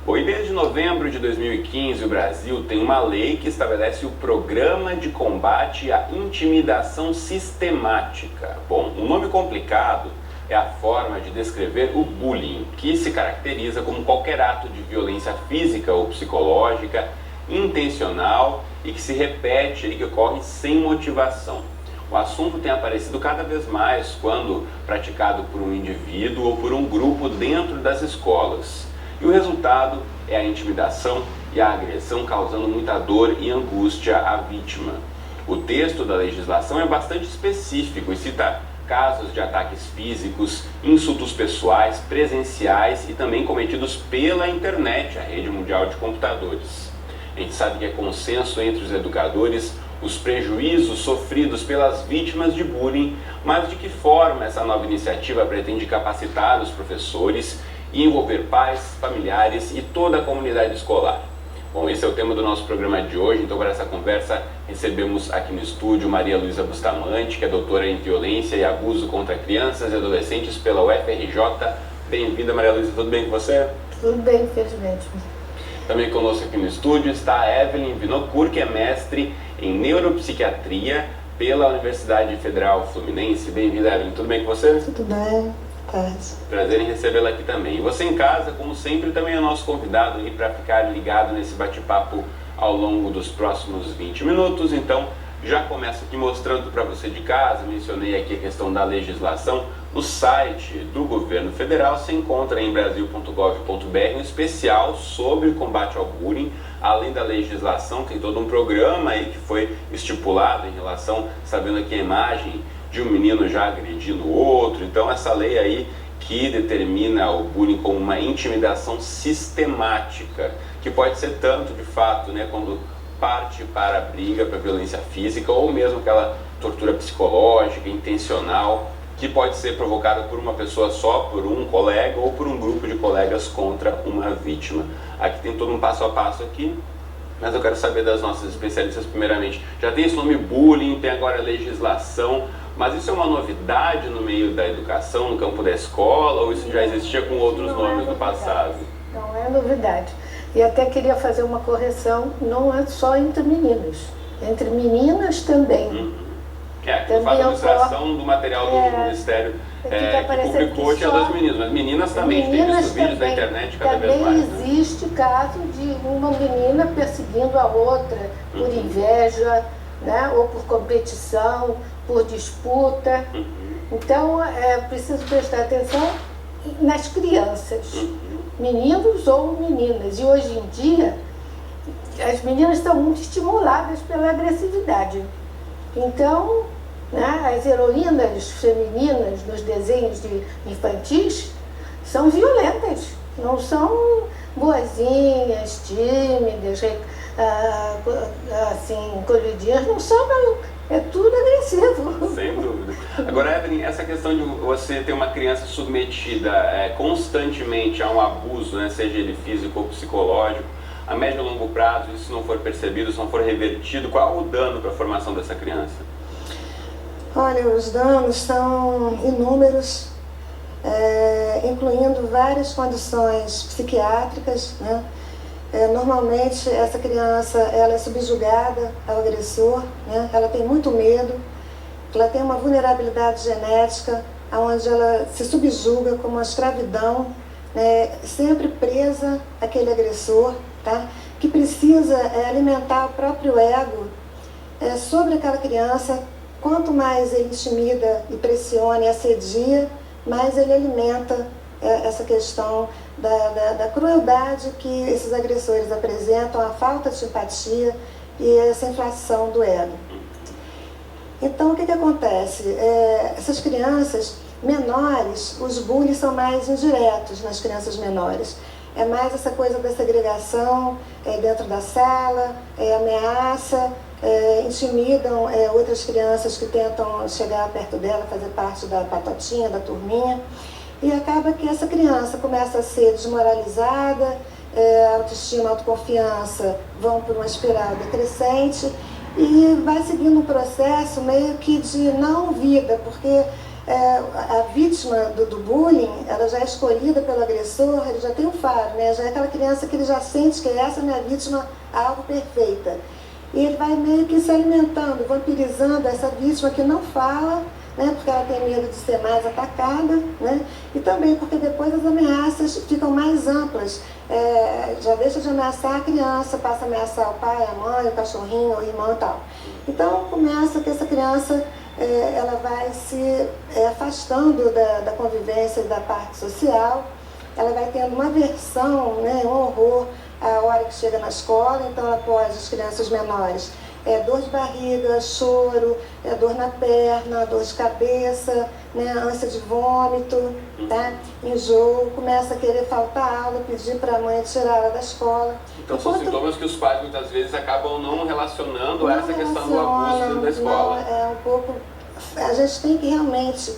Bom, e desde novembro de 2015 o Brasil tem uma lei que estabelece o Programa de Combate à Intimidação Sistemática. Bom, um nome complicado é a forma de descrever o bullying, que se caracteriza como qualquer ato de violência física ou psicológica, intencional e que se repete e que ocorre sem motivação. O assunto tem aparecido cada vez mais quando praticado por um indivíduo ou por um grupo dentro das escolas. E o resultado é a intimidação e a agressão, causando muita dor e angústia à vítima. O texto da legislação é bastante específico e cita casos de ataques físicos, insultos pessoais, presenciais e também cometidos pela internet, a rede mundial de computadores. A gente sabe que é consenso entre os educadores os prejuízos sofridos pelas vítimas de bullying, mas de que forma essa nova iniciativa pretende capacitar os professores e envolver pais, familiares e toda a comunidade escolar? Bom, esse é o tema do nosso programa de hoje. Então, para essa conversa, recebemos aqui no estúdio Maria Luísa Bustamante, que é doutora em Violência e Abuso contra Crianças e Adolescentes pela UFRJ. Bem-vinda, Maria Luísa, tudo bem com você? Tudo bem, infelizmente. Também conosco aqui no estúdio está a Evelyn Vinocourt, que é mestre em Neuropsiquiatria pela Universidade Federal Fluminense. Bem-vinda, Evelyn, tudo bem com você? Tudo bem, paz. Prazer em recebê-la aqui também. E você em casa, como sempre, também é nosso convidado aí para ficar ligado nesse bate-papo ao longo dos próximos 20 minutos. Então, já começo aqui mostrando para você de casa, mencionei aqui a questão da legislação. No site do governo federal se encontra em brasil.gov.br um especial sobre o combate ao bullying. Além da legislação, tem todo um programa aí que foi estipulado em relação, sabendo aqui a imagem de um menino já agredindo o outro. Então essa lei aí que determina o bullying como uma intimidação sistemática, que pode ser tanto de fato, né, quando parte para a briga, para a violência física, ou mesmo aquela tortura psicológica, intencional, que pode ser provocada por uma pessoa só, por um colega ou por um grupo de colegas contra uma vítima. Aqui tem todo um passo a passo aqui, mas eu quero saber das nossas especialistas primeiramente. Já tem esse nome bullying, tem agora a legislação, mas isso é uma novidade no meio da educação, no campo da escola, ou isso já existia com outros nomes do passado? Não é novidade. E até queria fazer uma correção, não é só entre meninos, entre meninas também. Que faz a administração do material do Ministério que publicou tinha das meninas, mas meninas também, tem visto vídeos da internet cada vez mais. Também existe caso de uma menina perseguindo a outra por inveja, né, ou por competição, por disputa. Então é preciso prestar atenção nas crianças, meninos ou meninas. E hoje em dia as meninas estão muito estimuladas pela agressividade. Então, né, as heroínas femininas nos desenhos infantis são violentas, não são boazinhas, tímidas, assim, colhidinhas, não são, não. É tudo agressivo. Sem dúvida. Agora, Evelyn, essa questão de você ter uma criança submetida constantemente a um abuso, né, seja ele físico ou psicológico, a médio e longo prazo, isso não for percebido, se não for revertido, qual o dano para a formação dessa criança? Olha, os danos são inúmeros, incluindo várias condições psiquiátricas, né? Normalmente essa criança ela é subjugada ao agressor, né? Ela tem muito medo, ela tem uma vulnerabilidade genética, onde ela se subjuga como uma escravidão, né? Sempre presa àquele agressor, tá? Que precisa alimentar o próprio ego sobre aquela criança. Quanto mais ele intimida e pressiona e assedia, mais ele alimenta essa questão da crueldade que esses agressores apresentam, a falta de empatia e essa inflação do ego. Então, o que acontece? Essas crianças menores, os bullies são mais indiretos nas crianças menores. É mais essa coisa da segregação dentro da sala, ameaça, intimidam outras crianças que tentam chegar perto dela, fazer parte da patotinha, da turminha. E acaba que essa criança começa a ser desmoralizada, autoestima, autoconfiança vão por uma espiral decrescente e vai seguindo um processo meio que de não vida, porque a vítima do bullying, ela já é escolhida pelo agressor, ele já tem um faro, né? Já é aquela criança que ele já sente que essa é a minha vítima, algo perfeita. E ele vai meio que se alimentando, vampirizando essa vítima que não fala, né? Porque ela tem medo de ser mais atacada, né? E também porque depois as ameaças ficam mais amplas. Já deixa de ameaçar a criança, passa a ameaçar o pai, a mãe, o cachorrinho, o irmão e tal. Então começa que essa criança ela vai se afastando da convivência e da parte social, ela vai tendo uma aversão, né, um horror a hora que chega na escola. Então ela pode, as crianças menores, dor de barriga, choro, dor na perna, dor de cabeça, né, ânsia de vômito, tá? Enjoo, começa a querer faltar aula, pedir para a mãe tirar ela da escola. Então são sintomas que os pais muitas vezes acabam não relacionando a essa questão do abuso da escola. Não, um pouco. A gente tem que realmente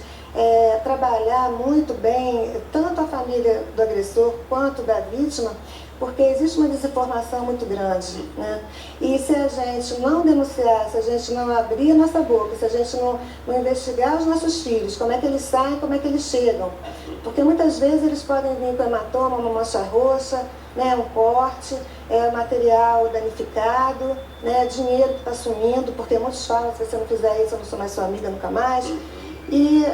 trabalhar muito bem tanto a família do agressor quanto da vítima, porque existe uma desinformação muito grande, né? E se a gente não denunciar, se a gente não abrir a nossa boca, se a gente não investigar os nossos filhos, como é que eles saem, como é que eles chegam, porque muitas vezes eles podem vir com hematoma, uma mancha roxa, né, um corte, material danificado, né, dinheiro que está sumindo, porque muitos falam, se você não fizer isso eu não sou mais sua amiga nunca mais. E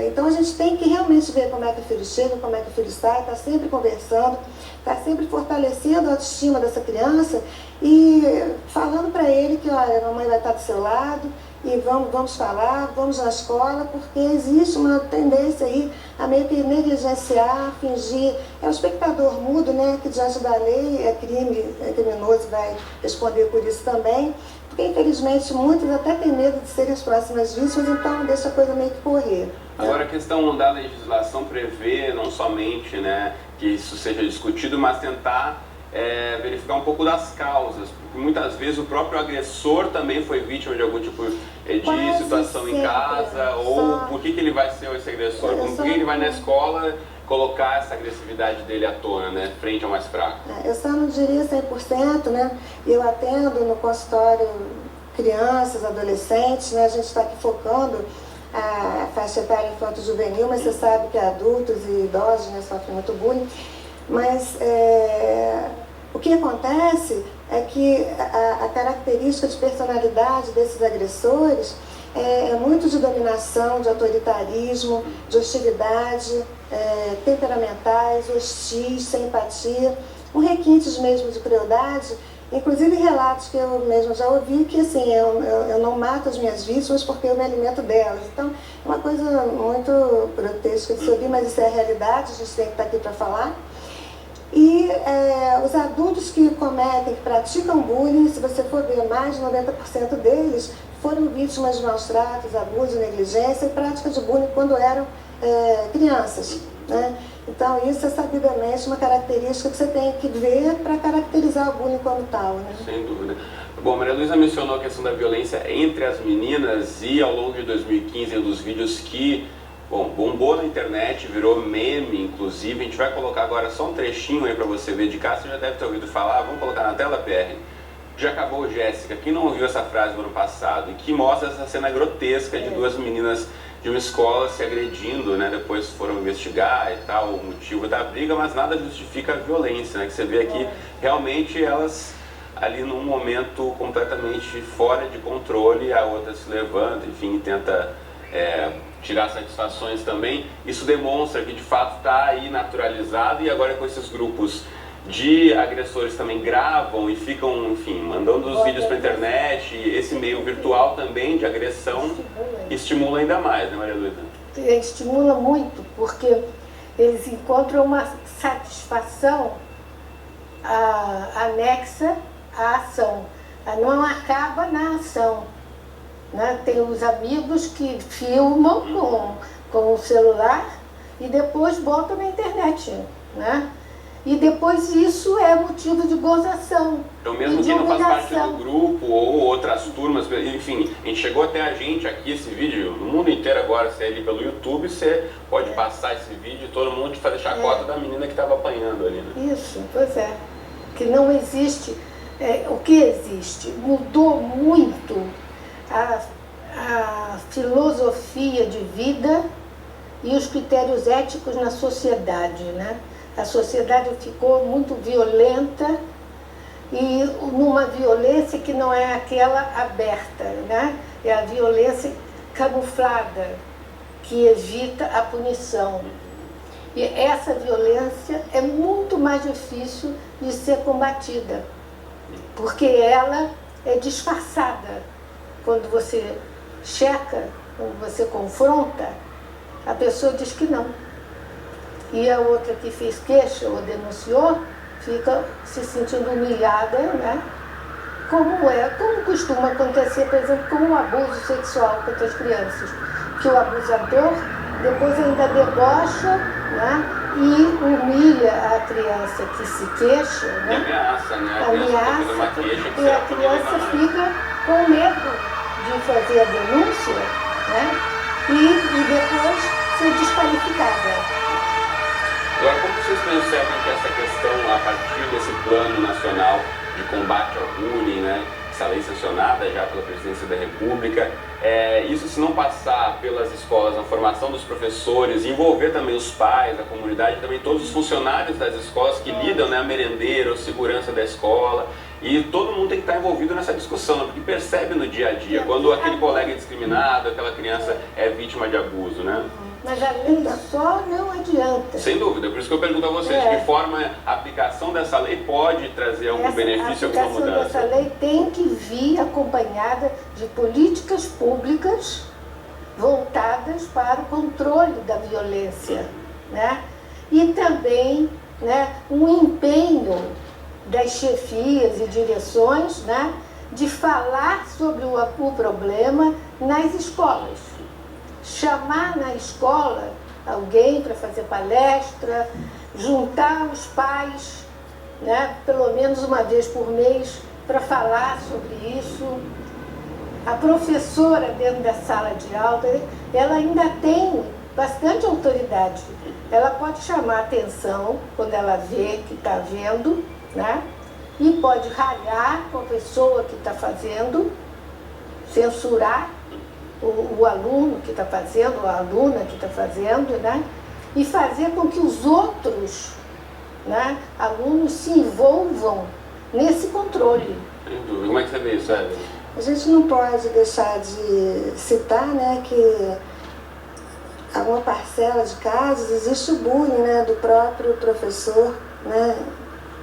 então a gente tem que realmente ver como é que o filho chega, como é que o filho sai, está sempre conversando, está sempre fortalecendo a autoestima dessa criança e falando para ele que, olha, a mamãe vai estar do seu lado e vamos falar, vamos na escola, porque existe uma tendência aí a meio que negligenciar, fingir. É o espectador mudo, né, que diante da lei é crime, é criminoso, vai responder por isso também. Porque, infelizmente, muitos até têm medo de serem as próximas vítimas, então deixa a coisa meio que correr. Agora, a questão da legislação prevê não somente, né, que isso seja discutido, mas tentar verificar um pouco das causas, porque muitas vezes o próprio agressor também foi vítima de algum tipo de situação em casa, ou por que ele vai ser esse agressor, por que ele vai na escola colocar essa agressividade dele à tona, né, frente ao mais fraco. Eu só não diria 100%, né? Eu atendo no consultório crianças, adolescentes, né? A gente está aqui focando a faixa etária infanto-juvenil, mas você sabe que adultos e idosos, né, sofrem muito bullying. Mas o que acontece é que a característica de personalidade desses agressores é muito de dominação, de autoritarismo, de hostilidade, temperamentais, hostis, sem empatia, com requintes mesmo de crueldade, inclusive relatos que eu mesma já ouvi que assim, eu não mato as minhas vítimas porque eu me alimento delas. Então, é uma coisa muito grotesca de se ouvir, mas isso é a realidade, a gente tem que estar aqui para falar. E os adultos que cometem, que praticam bullying, se você for ver, mais de 90% deles foram vítimas de maus tratos, abuso, negligência e prática de bullying quando eram crianças, né? Então isso é sabidamente uma característica que você tem que ver para caracterizar o bullying como tal, né? Sem dúvida. Bom, Maria Luísa mencionou a questão da violência entre as meninas e ao longo de 2015 um dos vídeos que bombou na internet, virou meme, inclusive. A gente vai colocar agora só um trechinho aí para você ver de casa, você já deve ter ouvido falar. Vamos colocar na tela, PR? Já acabou, Jéssica. Quem não ouviu essa frase no ano passado e que mostra essa cena grotesca de duas meninas de uma escola se agredindo, né? Depois foram investigar e tal, o motivo da briga, mas nada justifica a violência, né? Que você vê aqui, realmente elas ali num momento completamente fora de controle, a outra se levanta, enfim, tenta tirar satisfações também. Isso demonstra que de fato está aí naturalizado, e agora com esses grupos de agressores também gravam e ficam, enfim, mandando os vídeos para a internet, e esse meio virtual também de agressão estimula ainda mais, né, Maria Luísa? Estimula muito, porque eles encontram uma satisfação anexa à ação, não acaba na ação, né? Tem os amigos que filmam com o celular e depois botam na internet, né? E depois isso é motivo de gozação. Então mesmo quem não faz parte do grupo ou outras turmas, enfim, a gente chegou até a gente aqui, esse vídeo, no mundo inteiro agora, você é ali pelo YouTube, você pode passar esse vídeo e todo mundo fazer chacota da menina que estava apanhando ali, né? Isso, pois é. Que não existe, o que existe? Mudou muito a filosofia de vida e os critérios éticos na sociedade, né? A sociedade ficou muito violenta e numa violência que não é aquela aberta, né? É a violência camuflada, que evita a punição. E essa violência é muito mais difícil de ser combatida, porque ela é disfarçada. Quando você checa, quando você confronta, a pessoa diz que não. E a outra que fez queixa ou denunciou, fica se sentindo humilhada, né? Como costuma acontecer, por exemplo, com o abuso sexual contra as crianças, que o abusador depois ainda debocha, né? E humilha a criança que se queixa, né? E ameaça, né? Ameaça, e a criança fica com medo de fazer a denúncia, né? E depois ser desqualificada. Agora, como vocês percebem que essa questão, a partir desse plano nacional de combate ao bullying, né, essa lei sancionada já pela Presidência da República, isso se não passar pelas escolas, na formação dos professores, envolver também os pais, a comunidade, também todos os funcionários das escolas que lidam, né, a merendeira, a segurança da escola, e todo mundo tem que estar envolvido nessa discussão, né, porque percebe no dia a dia, quando aquele colega é discriminado, aquela criança é vítima de abuso, né? Mas a lei só não adianta. Sem dúvida, por isso que eu pergunto a vocês, de que forma a aplicação dessa lei pode trazer algum benefício, alguma mudança? A aplicação dessa lei tem que vir acompanhada de políticas públicas voltadas para o controle da violência, né? E também, né, um empenho das chefias e direções, né, de falar sobre o problema nas escolas. Chamar na escola alguém para fazer palestra, juntar os pais, né, pelo menos uma vez por mês, para falar sobre isso. A professora dentro da sala de aula, ela ainda tem bastante autoridade. Ela pode chamar a atenção quando ela vê que está vendo, né, e pode ralhar com a pessoa que está fazendo, censurar o aluno que está fazendo, ou a aluna que está fazendo, né? E fazer com que os outros, né, alunos se envolvam nesse controle. Como é que você vê isso, Evelyn? A gente não pode deixar de citar, né, que alguma parcela de casos existe o bullying, né, do próprio professor, né,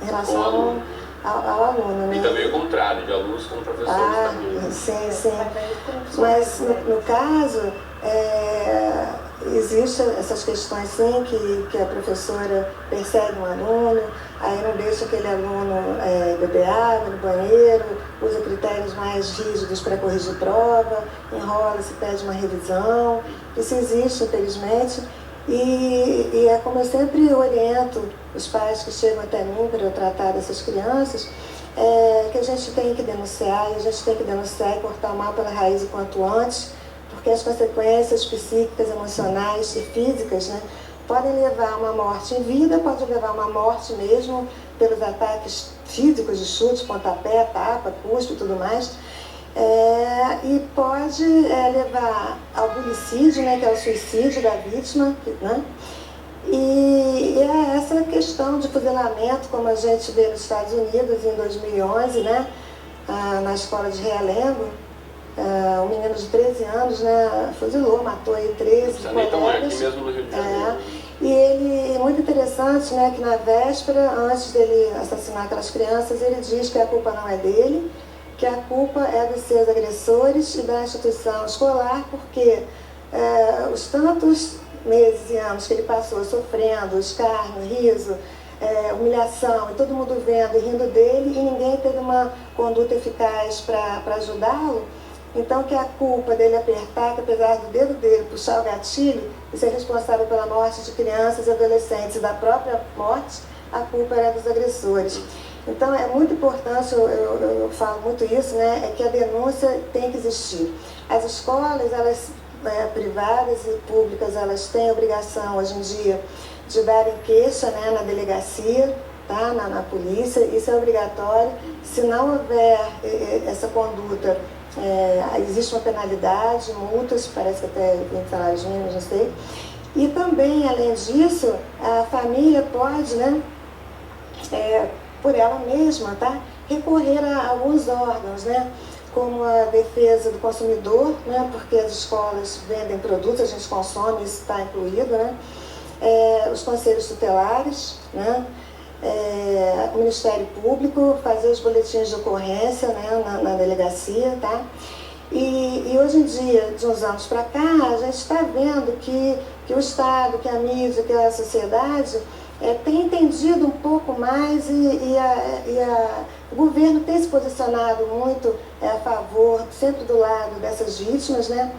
em relação ao aluno, né? E também o contrário, de alunos com professores também. Sim, sim. Mas no caso, existem essas questões sim, que a professora persegue um aluno, aí não deixa aquele aluno beber água no banheiro, usa critérios mais rígidos para corrigir prova, enrola, se pede uma revisão. Isso existe, infelizmente. E é como eu sempre oriento os pais que chegam até mim para eu tratar dessas crianças, que a gente tem que denunciar, e a gente tem que denunciar e cortar o mal pela raiz o quanto antes, porque as consequências psíquicas, emocionais e físicas, né, podem levar a uma morte em vida, pode levar a uma morte mesmo pelos ataques físicos de chute, pontapé, tapa, cuspe e tudo mais. E pode levar ao bulicídio, né, que é o suicídio da vítima, né? E é essa questão de fuzilamento, como a gente vê nos Estados Unidos em 2011, né, na escola de Realengo, um menino de 13 anos, né, fuzilou, matou aí 13 colegas. Aqui mesmo no Rio de Janeiro. E ele, é muito interessante, né, que na véspera, antes dele assassinar aquelas crianças, ele diz que a culpa não é dele, que a culpa é dos seus agressores e da instituição escolar, porque os tantos meses e anos que ele passou sofrendo escárnio, riso, humilhação, e todo mundo vendo e rindo dele, e ninguém teve uma conduta eficaz para ajudá-lo, então que a culpa dele apertar, que apesar do dedo dele puxar o gatilho e ser responsável pela morte de crianças e adolescentes e da própria morte, a culpa era dos agressores. Então é muito importante, eu falo muito isso, né, é que a denúncia tem que existir. As escolas, elas privadas e públicas, elas têm a obrigação hoje em dia de darem queixa, né, na delegacia, tá, na polícia, isso é obrigatório. Se não houver essa conduta existe uma penalidade, multas, parece que até 20 salários mínimos, não sei. E também, além disso, a família pode, né, por ela mesma, tá, recorrer a alguns órgãos, né, como a defesa do consumidor, né, porque as escolas vendem produtos, a gente consome, isso está incluído, né, os conselhos tutelares, né, o Ministério Público, fazer os boletins de ocorrência, né, na delegacia, tá? E hoje em dia, de uns anos para cá, a gente está vendo que o Estado, que a mídia, que a sociedade tem entendido um pouco mais o governo tem se posicionado muito a favor, sempre do lado dessas vítimas, né?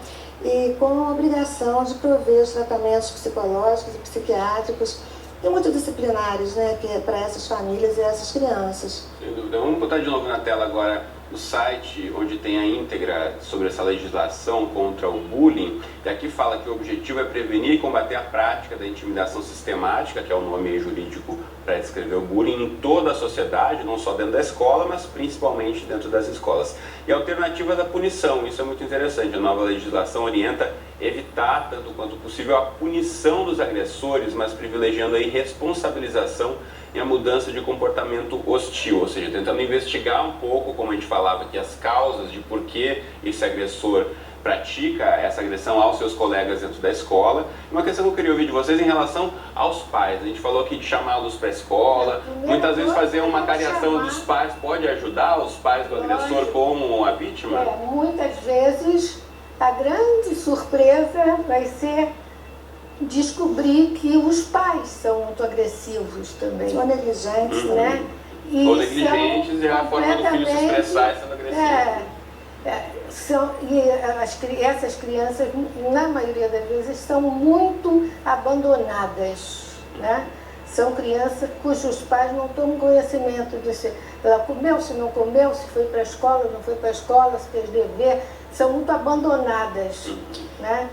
E com a obrigação de prover os tratamentos psicológicos e psiquiátricos e multidisciplinares, né, que é para essas famílias e essas crianças. Sem dúvida. Vamos botar de novo na tela agora o site onde tem a íntegra sobre essa legislação contra o bullying. E aqui fala que o objetivo é prevenir e combater a prática da intimidação sistemática, que é o nome jurídico para descrever o bullying, em toda a sociedade, não só dentro da escola, mas principalmente dentro das escolas. E a alternativa da punição, isso é muito interessante. A nova legislação orienta evitar, tanto quanto possível, a punição dos agressores, mas privilegiando a responsabilização e a mudança de comportamento hostil, ou seja, tentando investigar um pouco, como a gente falava aqui, as causas de por que esse agressor pratica essa agressão aos seus colegas dentro da escola. Uma questão que eu queria ouvir de vocês em relação aos pais. A gente falou aqui de chamá-los para a escola, muitas vezes fazer uma cariação dos pais pode ajudar os pais do agressor como a vítima? Muitas vezes a grande surpresa vai ser descobrir que os pais são muito agressivos também. Ou negligentes, né? Ou negligentes e a forma do filho se expressar sendo agressivo. Essas crianças, na maioria das vezes, são muito abandonadas, né? São crianças cujos pais não tomam conhecimento de se ela comeu, se não comeu, se foi para a escola, não foi para a escola, se fez dever, são muito abandonadas, né?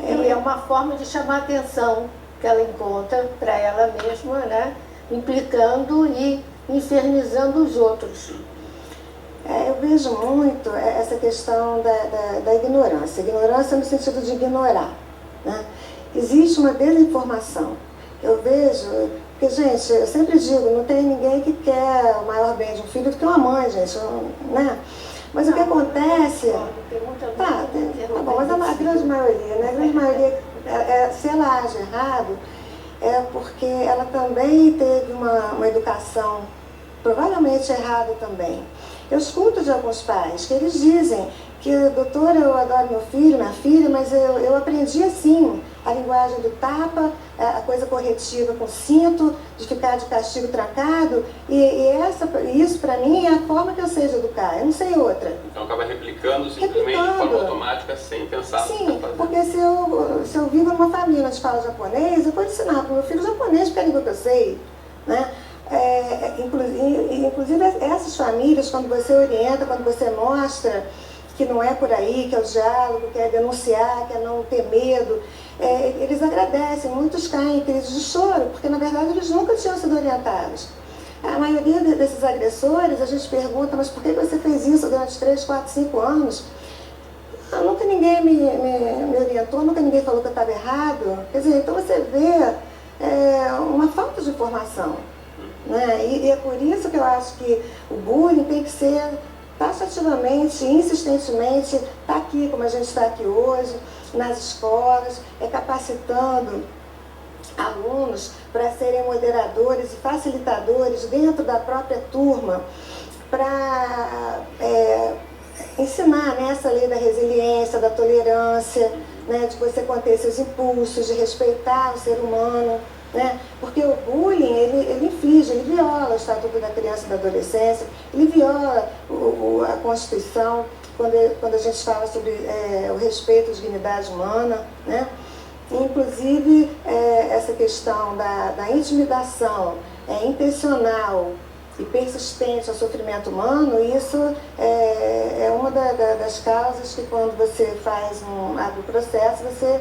E é uma forma de chamar a atenção que ela encontra para ela mesma, né? Implicando e infernizando os outros. Eu vejo muito essa questão da ignorância. Ignorância no sentido de ignorar, né? Existe uma desinformação. Eu vejo, porque, gente, eu sempre digo, não tem ninguém que quer o maior bem de um filho do que uma mãe, gente, né? Mas o que acontece... Tá bom, mas a grande maioria, né? A grande maioria, se ela age errado, é porque ela também teve uma educação provavelmente errada também. Eu escuto de alguns pais que eles dizem que, doutora, eu adoro meu filho, minha filha, mas eu aprendi assim, a linguagem do tapa, a coisa corretiva com cinto, de ficar de castigo trancado, e isso para mim é a forma que eu sei de educar, eu não sei outra. Então acaba replicando simplesmente de forma automática, sem pensar no que está fazendo. Porque se eu vivo numa família onde fala japonês, eu vou ensinar para o meu filho japonês, porque é a língua que eu sei, né? Inclusive essas famílias, quando você orienta, quando você mostra que não é por aí, que é o diálogo, que é denunciar, que é não ter medo, eles agradecem, muitos caem em crise de choro, porque na verdade eles nunca tinham sido orientados. A maioria desses agressores, a gente pergunta, mas por que você fez isso durante 3, 4, 5 anos? Nunca ninguém me orientou, nunca ninguém falou que eu estava errado. Quer dizer, então você vê uma falta de informação, né? E é por isso que eu acho que o bullying tem que ser taxativamente, insistentemente, está aqui como a gente está aqui hoje, nas escolas, capacitando alunos para serem moderadores e facilitadores dentro da própria turma, para ensinar, né, essa lei da resiliência, da tolerância, né, de você conter seus impulsos, de respeitar o ser humano, né? Porque o bullying, ele inflige, ele viola o Estatuto da Criança e da Adolescência, ele viola a Constituição, quando a gente fala sobre o respeito à dignidade humana, né? Inclusive, essa questão da intimidação intencional e persistente ao sofrimento humano, isso é uma das causas que, quando você abre o processo, você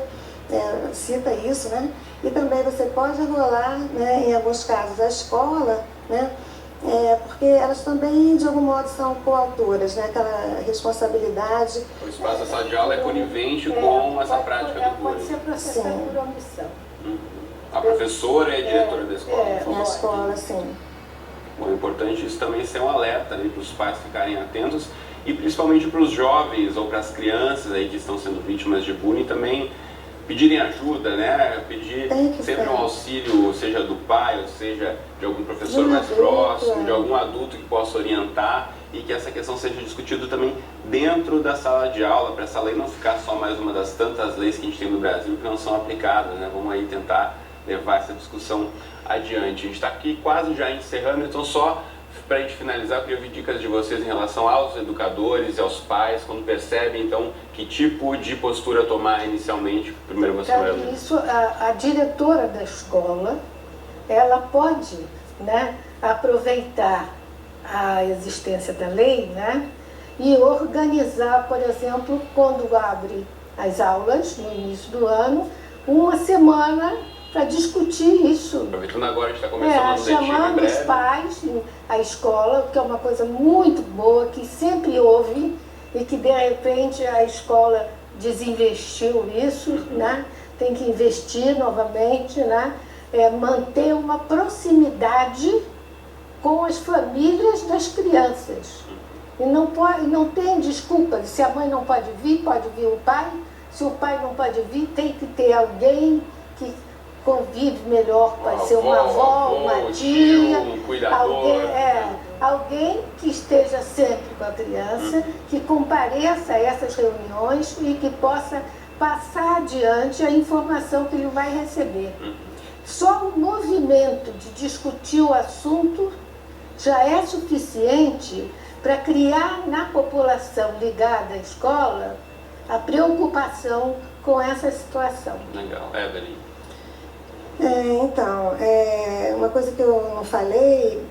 cita isso, né? E também você pode rolar, né, em alguns casos, a escola, né? Porque elas também, de algum modo, são coautoras, né? Aquela responsabilidade. O espaço da sala de aula é conivente com essa prática do bullying. Pode ser processado por omissão. A professora é diretora da escola. Na escola, sim. Bom, é importante isso também ser um alerta para os pais ficarem atentos e principalmente para os jovens ou para as crianças aí que estão sendo vítimas de bullying também pedirem ajuda, né? Pedir sempre um auxílio, seja do pai, ou seja de algum professor mais próximo, de algum adulto que possa orientar e que essa questão seja discutida também dentro da sala de aula, para essa lei não ficar só mais uma das tantas leis que a gente tem no Brasil que não são aplicadas, né? Vamos aí tentar levar essa discussão adiante. A gente está aqui quase já encerrando, então só para a gente finalizar, eu queria ouvir dicas de vocês em relação aos educadores e aos pais, quando percebem, então, que tipo de postura tomar inicialmente. Primeiro você, Maria. Isso, a diretora da escola, ela pode, né, aproveitar a existência da lei, né, e organizar, por exemplo, quando abre as aulas, no início do ano, uma semana para discutir isso. Aproveitando agora, a gente está começando chamando os pais, a escola, que é uma coisa muito boa, que sempre houve e que de repente a escola desinvestiu nisso, né? Tem que investir novamente, né? Manter uma proximidade com as famílias das crianças. E não tem desculpa, se a mãe não pode vir o pai, se o pai não pode vir, tem que ter alguém que convive melhor, pode ser uma avó, uma tia, um cuidador, alguém que esteja sempre com a criança, que compareça a essas reuniões e que possa passar adiante a informação que ele vai receber. Só o movimento de discutir o assunto já é suficiente para criar na população ligada à escola a preocupação com essa situação. Legal. Evelyn. Então, uma coisa que eu não falei,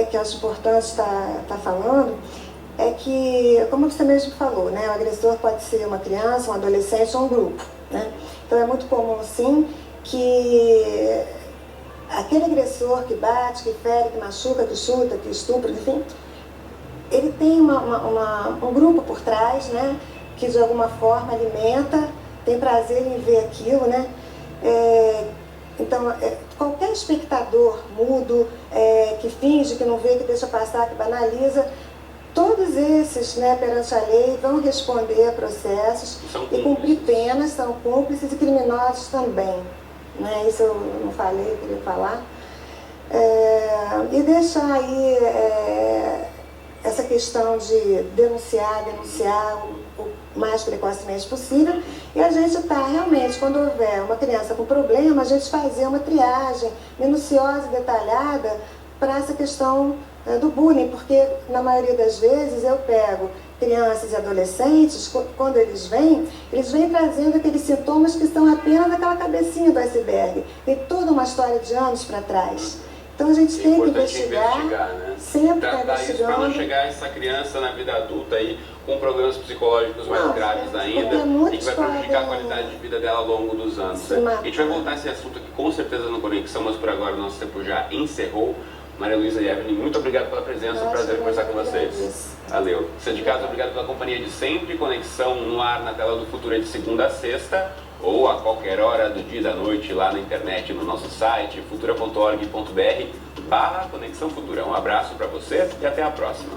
que eu acho importante estar falando, é que, como você mesmo falou, né, o agressor pode ser uma criança, um adolescente ou um grupo, né? Então é muito comum, sim, que aquele agressor que bate, que fere, que machuca, que chuta, que estupra, enfim, ele tem um grupo por trás, né, que de alguma forma alimenta, tem prazer em ver aquilo, né? Então, qualquer espectador mudo, que finge, que não vê, que deixa passar, que banaliza, todos esses, né, perante a lei, vão responder a processos e cumprir penas, são cúmplices e criminosos também. Né? Isso eu não falei, eu queria falar. E deixar aí essa questão de denunciar o mais precocemente possível, e a gente está realmente, quando houver uma criança com problema, a gente fazer uma triagem minuciosa e detalhada para essa questão do bullying, porque na maioria das vezes eu pego crianças e adolescentes, quando eles vêm trazendo aqueles sintomas que são apenas daquela cabecinha do iceberg, tem toda uma história de anos para trás. Então a gente tem que investigar, né? Sempre tratar isso para não chegar essa criança na vida adulta aí com problemas psicológicos mais graves ainda e que vai prejudicar a qualidade de vida dela ao longo dos anos. Né? A gente vai voltar a esse assunto aqui com certeza no Conexão, mas por agora o nosso tempo já encerrou. Maria Luísa e Evelyn, muito obrigado pela presença, um prazer conversar com vocês. Valeu. Você de casa, obrigado pela companhia de sempre. Conexão no ar na tela do Futuro é de segunda a sexta ou a qualquer hora do dia e da noite lá na internet, no nosso site futura.org.br/Conexão Futura. Um abraço para você e até a próxima.